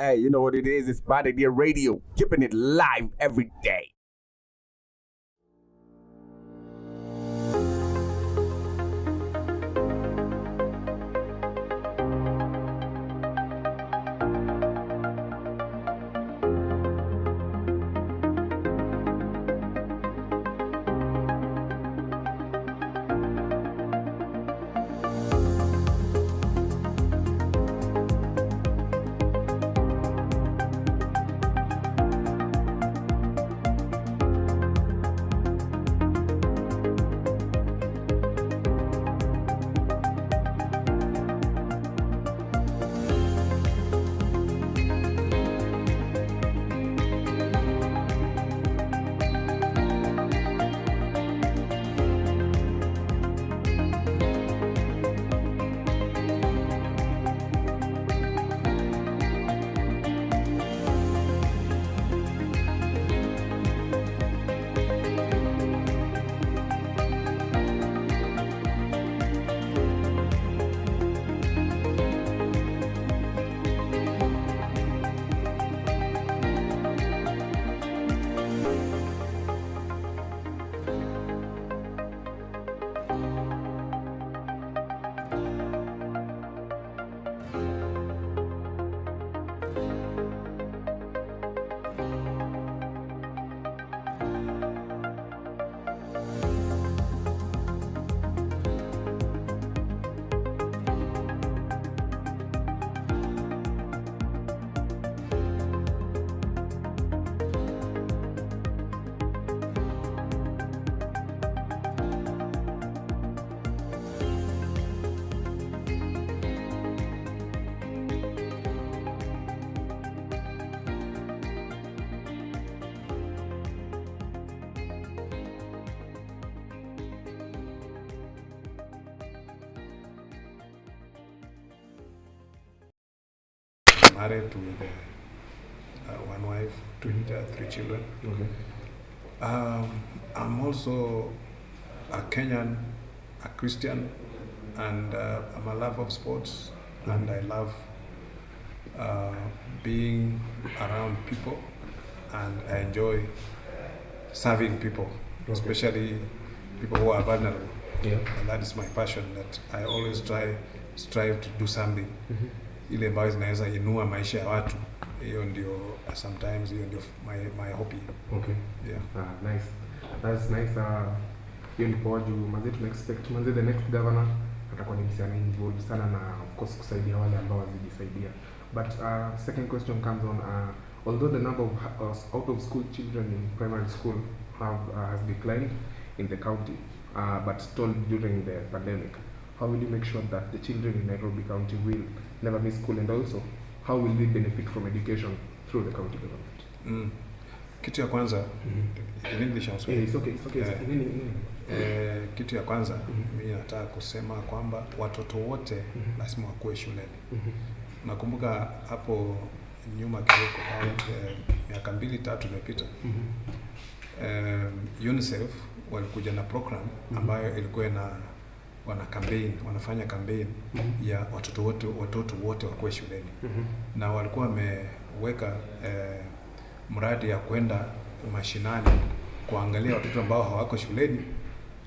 Hey, you know what it is? It's Bad Idea Radio, keeping it live every day. Married with one wife, three children. Okay. I'm also a Kenyan, a Christian, and I'm a lover of sports, and I love being around people, and I enjoy serving people, especially people who are vulnerable. Yeah. And that is my passion, that I always strive to do something. Ile ambayo zinaweza inua maisha ya watu. Hiyo ndio sometimes hiyo ndio my hobby. Okay. Yeah. Nice. That's nice. Hiyo ni kwa juu manze tuna expect manze the next governor atakuwa ni msichana involved sana na of course kusaidia wale ambao wazijisaidia. But second question comes on although the number of out of school children in primary school has declined in the county but still during the pandemic, how will you make sure that the children in Nairobi County will never miss school, and also how will they benefit from education through the county government? Kitu ya kwanza in English also. It's okay. Kitu ya kwanza mimi nataka kusema kwamba watoto wote lazima wakuwe shuleni. Nakumbuka hapo nyuma kidogo miaka 2-3 imepita. UNICEF walikuja na program ambayo ilikuwa wanafanya campaign ya watoto wote wakuwe shuleni. Na walikuwa wameweka mradi ya kwenda mashinani kuangalia watoto ambao hawako shuleni,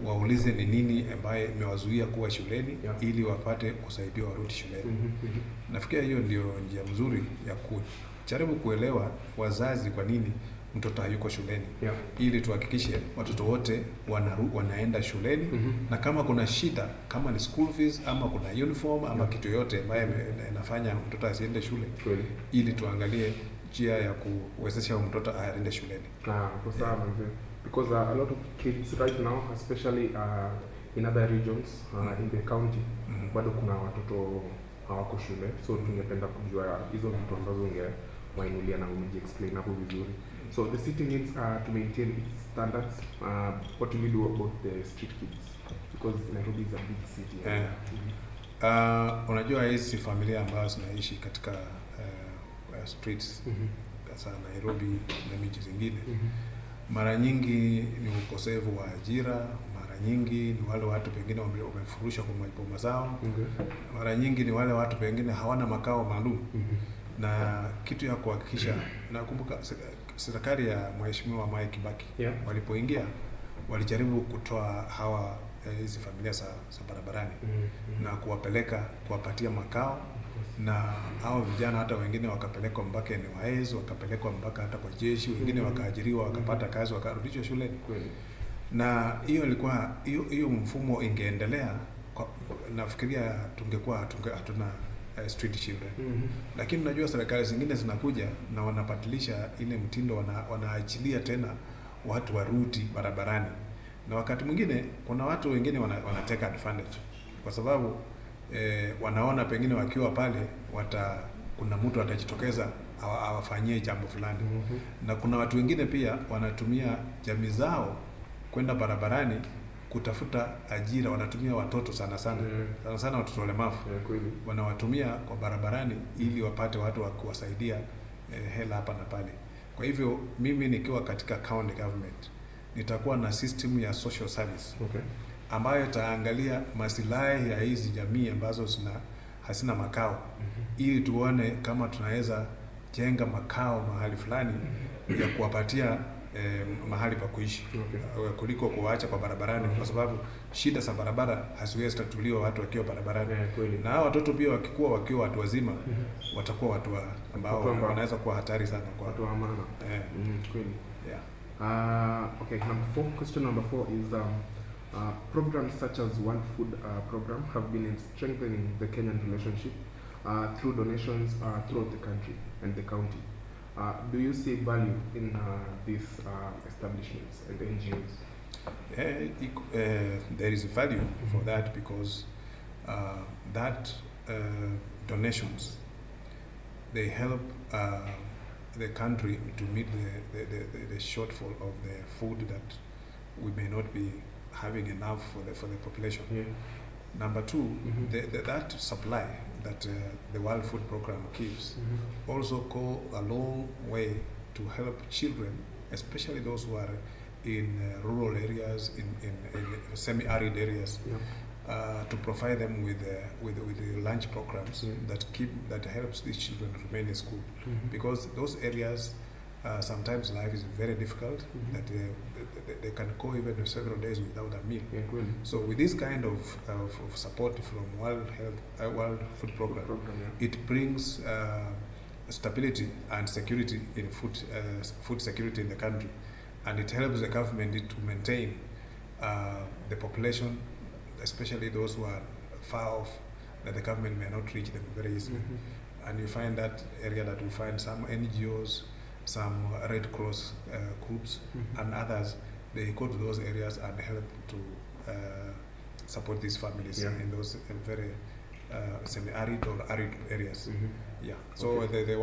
waulize ni nini ambaye imewazuia kuwa shuleni ili wapate kusaidiwa warudi shuleni. Nafikiri hiyo ndio njia nzuri ya kujaribu kuelewa wazazi kwa nini mtoto hayuko shuleni, ili tuhakikishe watoto wote wanaenda shuleni. Na kama kuna shida, kama ni school fees ama kuna uniform ama kitu yote ambaye inafanya mtoto asiende shule, ili tuangalie njia ya kuwezesha mtoto aende shuleni. Because a lot of kids right now, especially in other regions in the county, bado kuna watoto hawako shule, so tungependa kujua hizo vitu ambazo ungewainulia na explain hapo vizuri. So the city needs to maintain its standards. What will you do about the street kids? Because Nairobi is a big city. Unajua hizi familia ambazo zinaishi katika streets kasa Nairobi na miji zingine, mara nyingi ni ukosefu wa ajira, mara nyingi ni wale watu pengine wamefurushwa kwa maboma zao, mara nyingi ni wale watu pengine hawana makao maalum. na kitu ya kuhakikisha, nakumbuka serikali ya Mheshimiwa Mwai Kibaki walipoingia walijaribu kutoa hawa hizi familia za barabarani na kuwapatia makao, na hao vijana hata wengine wakapelekwa mpaka NYS, wakapelekwa mpaka hata kwa jeshi, wengine wakaajiriwa, wakapata kazi, wakarudishwa shuleni. Na hiyo ilikuwa hiyo mfumo ingeendelea, nafikiria tungekuwa hatuna street children. Lakini unajua serikali zingine zinakuja na wanabadilisha ile mtindo, wanaachilia tena watu warudi barabarani, na wakati mwingine kuna watu wengine wana take advantage kwa sababu wanaona pengine wakiwa pale kuna mtu atajitokeza awafanyie jambo fulani. Na kuna watu wengine pia wanatumia jamii zao kwenda barabarani kutafuta ajira, wanatumia watoto sana sana watoto walemavu wanawatumia kwa barabarani ili wapate watu wa kuwasaidia hela hapa na pale. Kwa hivyo mimi nikiwa katika county government nitakuwa na system ya social service ambayo itaangalia masilahi ya hizi jamii ambazo hasina makao, ili tuone kama tunaweza jenga makao mahali fulani ya kuwapatia mahali pa kuishi kuliko kuwaacha kwa barabarani, kwa sababu shida za barabara haziwezi tatuliwa watu wakiwa barabarani. Na hao watoto pia wakiwa watu wazima watakuwa watu ambao wanaweza kuwa hatari sana kwa watu wa maana. Kweli. Okay, question number 4 is programs such as One Food program have been strengthening the Kenyan relationship through donations throughout the country and the county. Do you see value in these establishments and NGOs? There is value for that, because donations, they help the country to meet the shortfall of the food that we may not be having enough for the population. Number 2, that supply that the World Food Program gives also go a long way to help children, especially those who are in rural areas, in semi-arid areas, to provide them with the lunch programs that helps these children remain in school, because those areas sometimes life is very difficult, that they can go even several days without a meal. So with this kind of support from World Food Program, it brings stability and security in food security in the country, and it helps the government to maintain the population, especially those who are far off, that the government may not reach them very easily. And you find that area that we find some NGOs, some Red Cross groups, and others, they go to those areas and help to support these families in those very semi-arid or arid areas. So the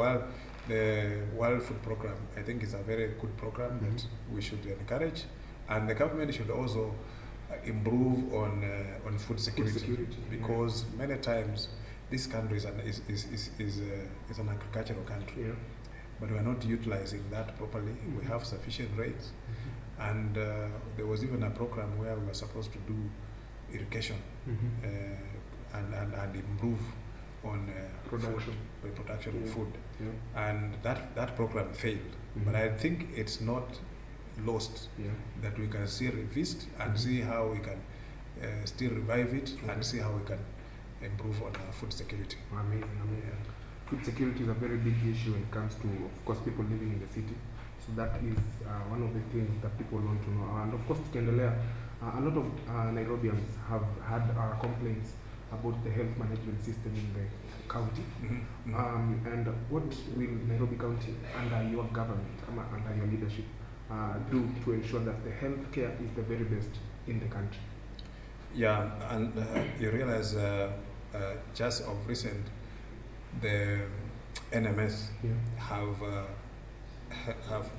World Food Program, I think, is a very good program that we should encourage, and the government should also improve on food security, because many times this country is an agricultural country, but we are not utilizing that properly. We have sufficient rates, and there was even a program where we were supposed to do irrigation and improve on production of food, and that program failed. But I think it's not lost, that we can still revisit and see how we can still revive it and see how we can improve on our food security. Amazing. Food security is a very big issue when it comes to, of course, people living in the city. So that is one of the things that people want to know. And of course, a lot of Nairobians have had complaints about the health management system in the county. And what will Nairobi County, under your government, under your leadership, do to ensure that the health care is the very best in the country? Yeah, and you realize just of recent, the NMS have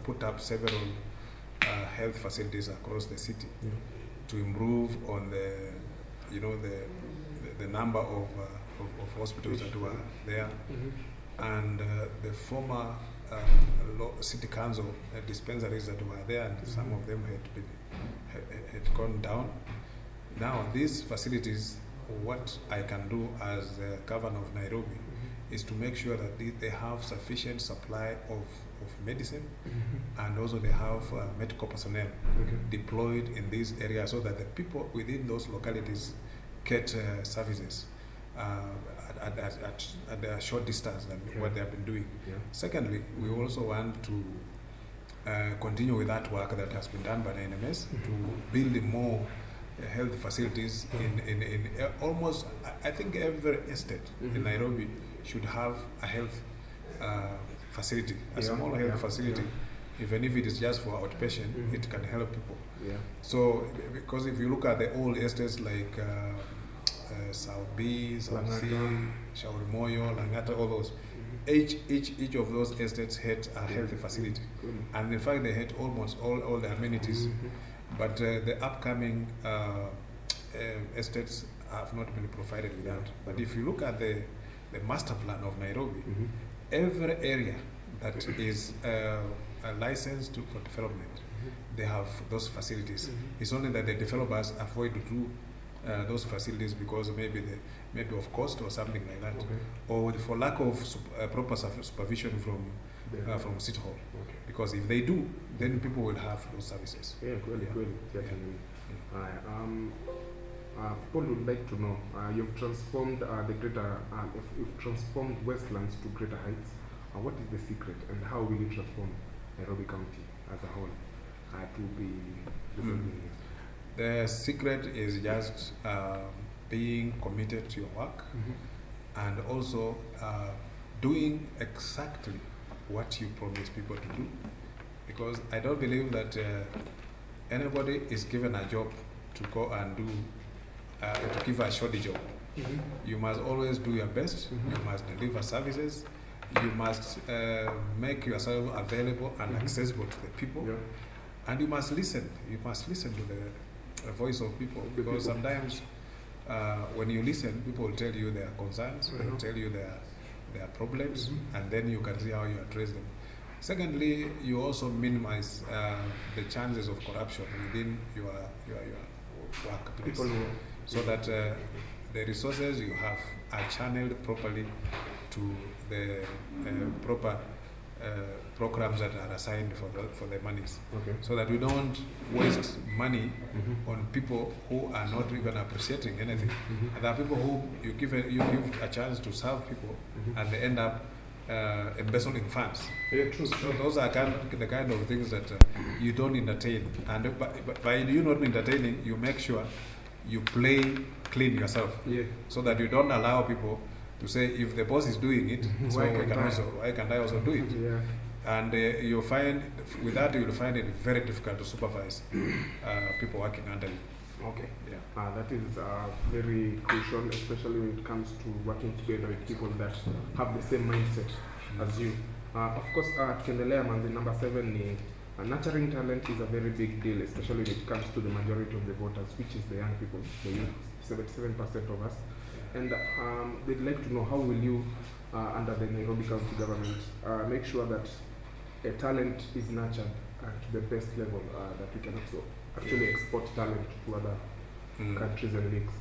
put up several health facilities across the city to improve on the number of hospitals that were there, and the former city council dispensaries that were there, and some of them had gone down. Now these facilities, what I can do as the governor of Nairobi is to make sure that they have sufficient supply of medicine, and also they have medical personnel deployed in these areas so that the people within those localities get services at a short distance than what they have been doing. Secondly, we also want to continue with that work that has been done by the NMS to build more health facilities in almost, I think every estate in Nairobi should have a health facility, a small health facility. Even if it is just for outpatient, it can help people. So, because if you look at the old estates like South B, South C, Shauri Moyo, Langata, all those, each of those estates had a healthy facility, and in fact they had almost all the amenities. But the upcoming estates have not been provided with that. But if you look at the master plan of Nairobi, every area that is licensed for development, they have those facilities. It's only that the developers avoid to do those facilities because maybe of cost or something like that, or for lack of proper supervision from City Hall. Because if they do, then people will have those services. People would like to know, you've transformed the greater, you've transformed Westlands to greater heights. What is the secret, and how will you transform Nairobi County as a whole to be resolving here? The secret is just being committed to your work, and also doing exactly what you promise people to do. Because I don't believe that anybody is given a job to go and do, to give a shoddy job. You must always do your best. You must deliver services. You must make yourself available and accessible to the people. And you must listen. You must listen to the voice of people, because sometimes when you listen, people will tell you their concerns, they will tell you their problems, and then you can see how you address them. Secondly, you also minimize the chances of corruption within your workplace, so that the resources you have are channeled properly to the proper programs that are assigned for the monies, so that we don't waste money on people who are not even appreciating anything. And there are people who you give a chance to serve people, and they end up embezzling funds. So those are the kind of things that you don't entertain. And by you not entertaining, you make sure you play clean yourself, so that you don't allow people to say, if the boss is doing it, so why can't I also do it? And you'll find, with that, you'll find it very difficult to supervise people working under you. That is very crucial, especially when it comes to working together with people that have the same mindset as you. Of course, tukiendelea manzi, number 7 ni nurturing talent is a very big deal, especially when it comes to the majority of the voters, which is the young people, the youth, 77% of us. And they'd like to know, how will you, under the Nairobi County government, make sure that a talent is nurtured to the best level, that we can also actually export talent to other countries and leagues?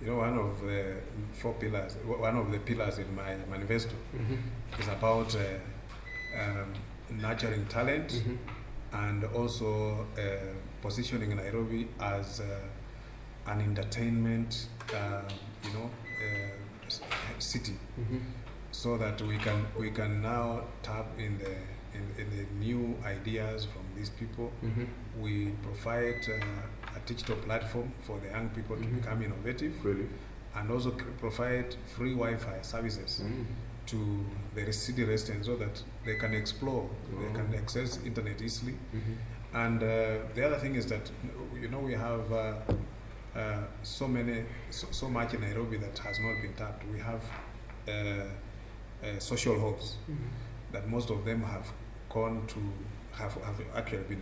You know, one of the 4 pillars, one of the pillars in my manifesto is about nurturing talent, and also positioning Nairobi as an entertainment, city, so that we can now tap in the new ideas from these people. We provide a digital platform for the young people to become innovative, and also provide free Wi-Fi services to the city residents, so that they can explore, they can access internet easily. And the other thing is that, we have so much in Nairobi that has not been tapped. We have social halls that most of them have gone to have actually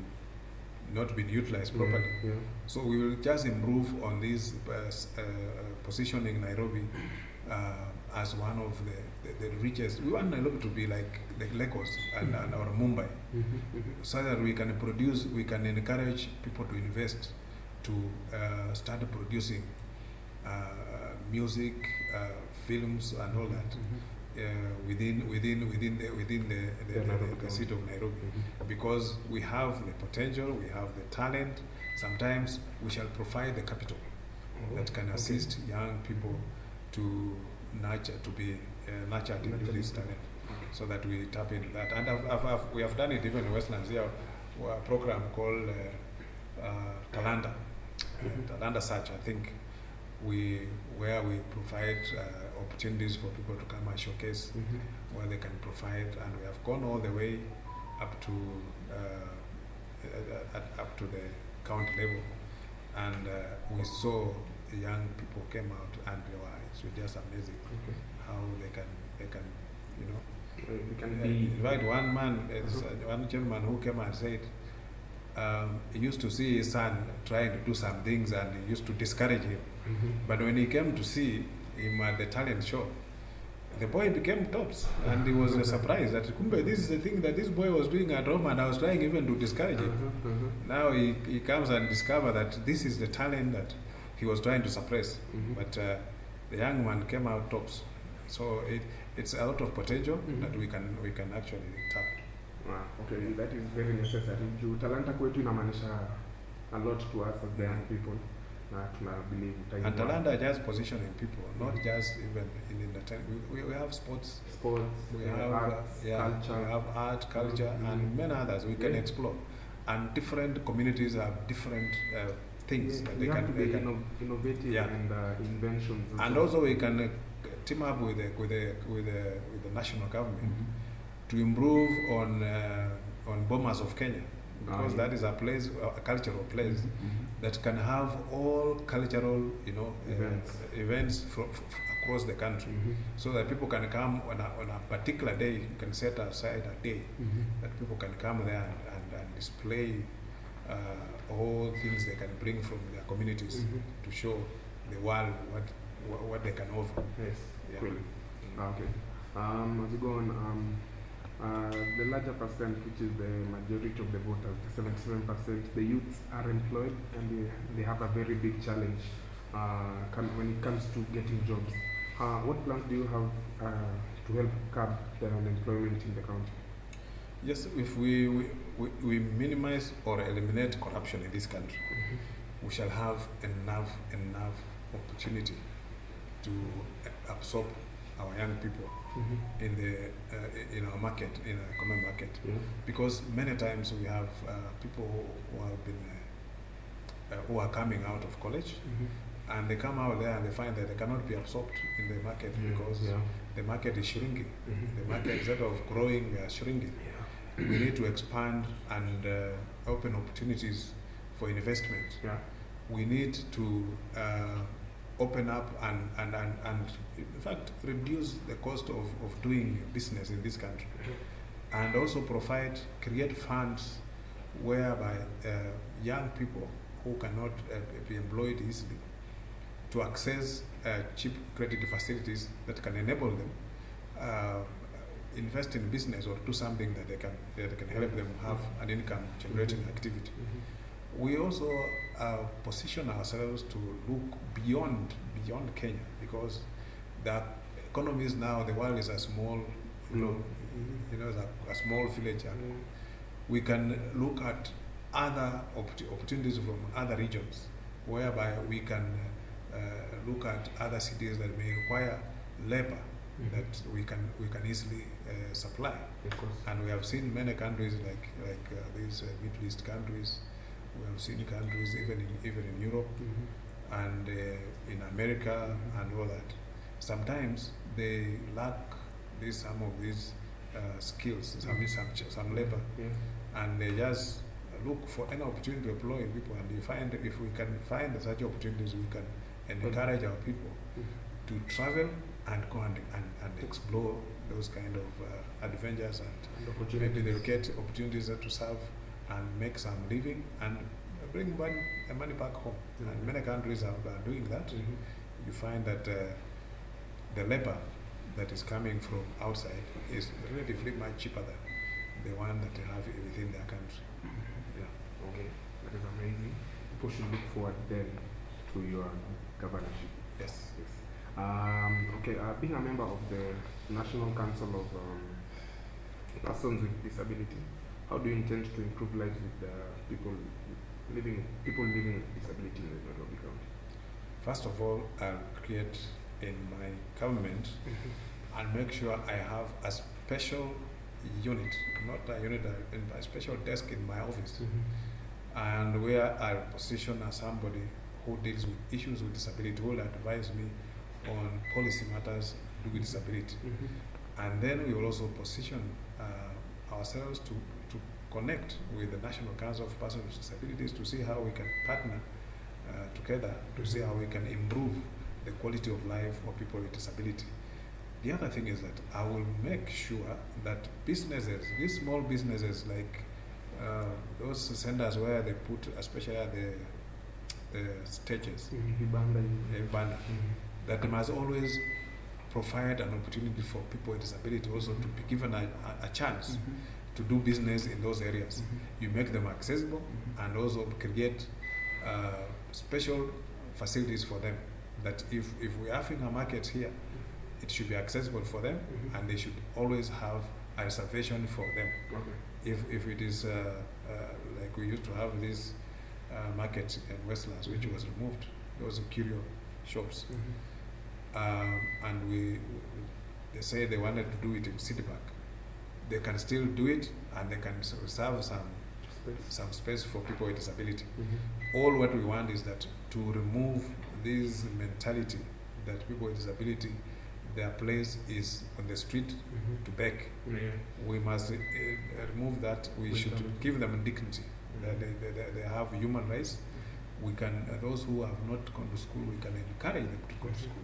not been utilized properly. So we will just improve on this, positioning Nairobi as one of the richest. We want Nairobi to be like Lagos and or Mumbai, so that we can encourage people to invest, to start producing music, films, and all that. within the city of Nairobi, because we have the potential, we have the talent. Sometimes we shall provide the capital that can assist young people to nurture, to be nurtured into this talent, so that we tap into that. And we have done it even in Westlands here, a program called Talanta, Talanta Search, I think, where we provide opportunities for people to come and showcase where they can provide, and we have gone all the way up to the county level, and we saw the young people came out, and it was just amazing how they can in fact, one man, one gentleman who came and said he used to see his son trying to do some things, and he used to discourage him. But when he came to see him at the talent show, the boy became tops, and he was surprised that Kumbe, this is the thing that this boy was doing at home, and I was trying even to discourage him. Now he comes and discovers that this is the talent that he was trying to suppress, but the young man came out tops. So it's a lot of potential that we can actually tap. Okay, that is very necessary. Talanta kwetu inamaanisha a lot to us as the young people. And Talanta just positioning people, not just even in entertainment. We have sports, we have arts, culture, we have art, culture, and many others we can explore. And different communities have different things that they can be innovative and inventions. And also we can team up with the national government to improve on Bomas of Kenya, because that is a place, a cultural place that can have all cultural, events across the country, so that people can come on a particular day. You can set aside a day that people can come there and display all things they can bring from their communities to show the world what they can offer. Yes, cool. Okay. As we go on, the larger percent, which is the majority of the voters, the 77%, the youths are employed, and they have a very big challenge when it comes to getting jobs. What plans do you have to help curb the unemployment in the county? Yes, if we minimize or eliminate corruption in this country, we shall have enough opportunity to absorb our young people in our market, in our economic market, because many times we have people who have been who are coming out of college, and they come out there and they find that they cannot be absorbed in the market because the market is shrinking. The market, instead of growing, shrinking. We need to expand and open opportunities for investment. We need to open up and in fact reduce the cost of doing business in this country, and also create funds whereby young people who cannot be employed easily to access cheap credit facilities that can enable them invest in business or do something that can help them have an income generating activity. We also position ourselves to look beyond Kenya, because the economies now, the world is a small, a small village. We can look at other opportunities from other regions, whereby we can look at other cities that may require labor that we can easily supply. And we have seen many countries like these Middle East countries. We have seen countries even in Europe and in America and all that. Sometimes they lack some of these skills, some labor, and they just look for any opportunity to employ people. And you find, if we can find such opportunities, we can encourage our people to travel and go and explore those kind of adventures, and maybe they'll get opportunities to serve and make some living and bring money back home. And many countries are doing that. You find that the labor that is coming from outside is relatively much cheaper than the one that they have within their country. Okay, that is amazing. People should look forward then to your governorship. Yes. Okay, being a member of the National Council of Persons with Disability, how do you intend to improve lives with people living with disability in the Nairobi County? First of all, I'll create in my government and make sure I have a special unit, not a unit, a special desk in my office, and where I'll position as somebody who deals with issues with disability, who will advise me on policy matters to do with disability. And then we will also position ourselves to connect with the National Council of Persons with Disabilities to see how we can partner together to see how we can improve the quality of life for people with disability. The other thing is that I will make sure that businesses, these small businesses like those centers where they put, especially at the stages, Vibanda, that they must always provide an opportunity for people with disability also to be given a chance to do business in those areas. You make them accessible and also create special facilities for them, that if we're having a market here, it should be accessible for them and they should always have a reservation for them. If it is like we used to have this market in Westlands, which was removed, those curio shops, and they say they wanted to do it in City Park. They can still do it, and they can reserve some space for people with disability. All what we want is that to remove this mentality that people with disability, their place is on the street to beg. We must remove that. We should give them dignity. They have human rights. We can, those who have not gone to school, we can encourage them to go to school.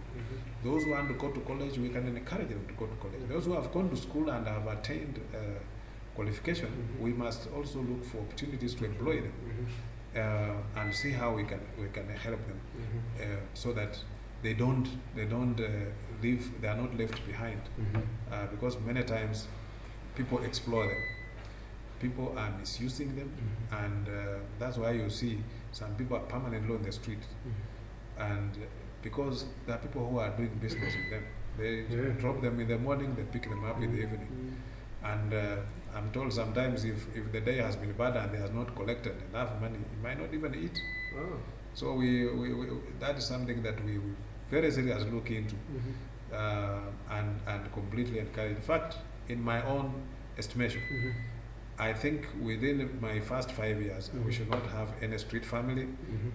Those who want to go to college, we can encourage them to go to college. Those who have gone to school and have attained qualification, we must also look for opportunities to employ them and see how we can help them so that they don't leave, they are not left behind, because many times people explore them. People are misusing them, and that's why you see some people are permanently on the street, and because there are people who are doing business with them. They drop them in the morning, they pick them up in the evening, and I'm told sometimes if the day has been bad and they has not collected enough money, he might not even eat. So we that is something that we very seriously look into and completely encourage. In fact, in my own estimation, I think within my first 5 years, we should not have any street family.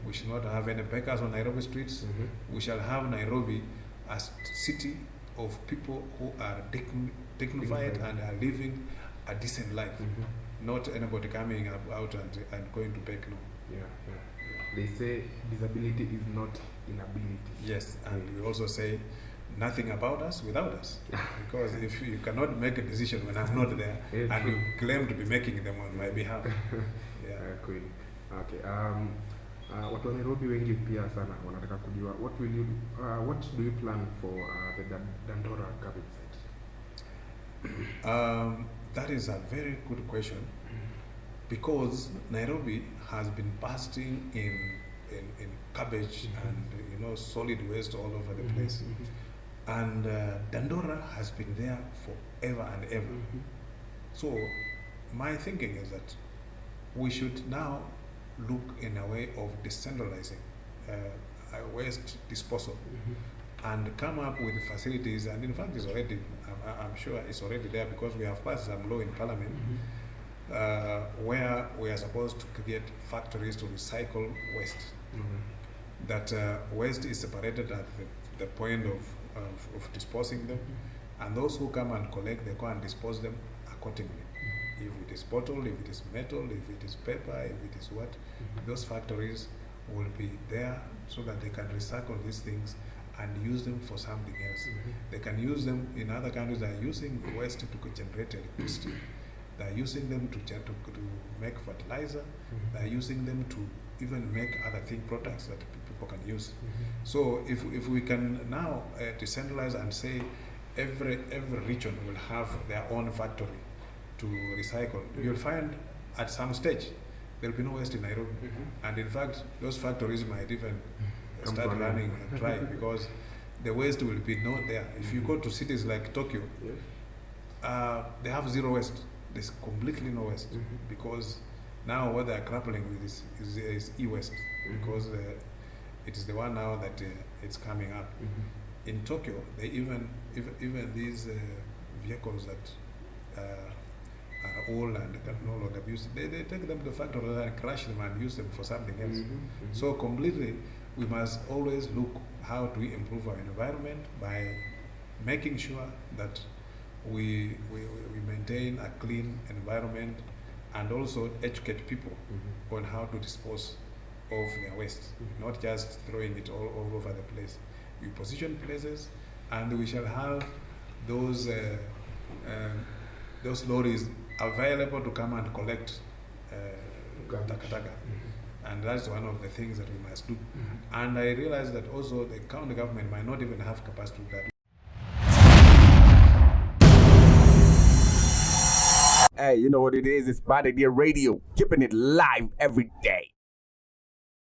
We should not have any beggars on Nairobi streets. We shall have Nairobi as city of people who are dignified and are living a decent life. Not anybody coming out and going to beg, no. They say disability is not inability. Yes, and we also say nothing about us without us. Because if you cannot make a decision when I'm not there, and you claim to be making them on my behalf. Kweli. Okay. Watu wa Nairobi wengi pia sana wanataka kujua what do you plan for the Dandora cabbage site? That is a very good question, because Nairobi has been bursting in cabbage and solid waste all over the place. And Dandora has been there forever and ever. So my thinking is that we should now look in a way of decentralizing waste disposal and come up with facilities. And in fact, it's already, I'm sure it's already there, because we have passed some law in Parliament where we are supposed to create factories to recycle waste. That waste is separated at the point of disposing them, and those who come and collect, they go and dispose them accordingly. If it is bottle, if it is metal, if it is paper, if it is what, those factories will be there so that they can recycle these things and use them for something else. They can use them. In other countries, they are using waste to generate electricity. They are using them to make fertilizer. They are using them to even make other products that people can use. So if we can now decentralize and say every region will have their own factory to recycle, you'll find at some stage there'll be no waste in Nairobi. And in fact, those factories might even start running dry, because the waste will be not there. If you go to cities like Tokyo, they have zero waste. There's completely no waste because now what they are grappling with is e-waste because it is the one now that it's coming up. In Tokyo, they even these vehicles that are old and can no longer be used, they take them to the factory and crash them and use them for something else. So completely, we must always look how do we improve our environment by making sure that we maintain a clean environment and also educate people on how to dispose of their waste, not just throwing it all over the place. We position places, and we shall have those lorries available to come and collect takataka. And that's one of the things that we must do. And I realize that also the county government might not even have capacity to do that. Hey, you know what it is? It's Bad Idea Radio, keeping it live every day.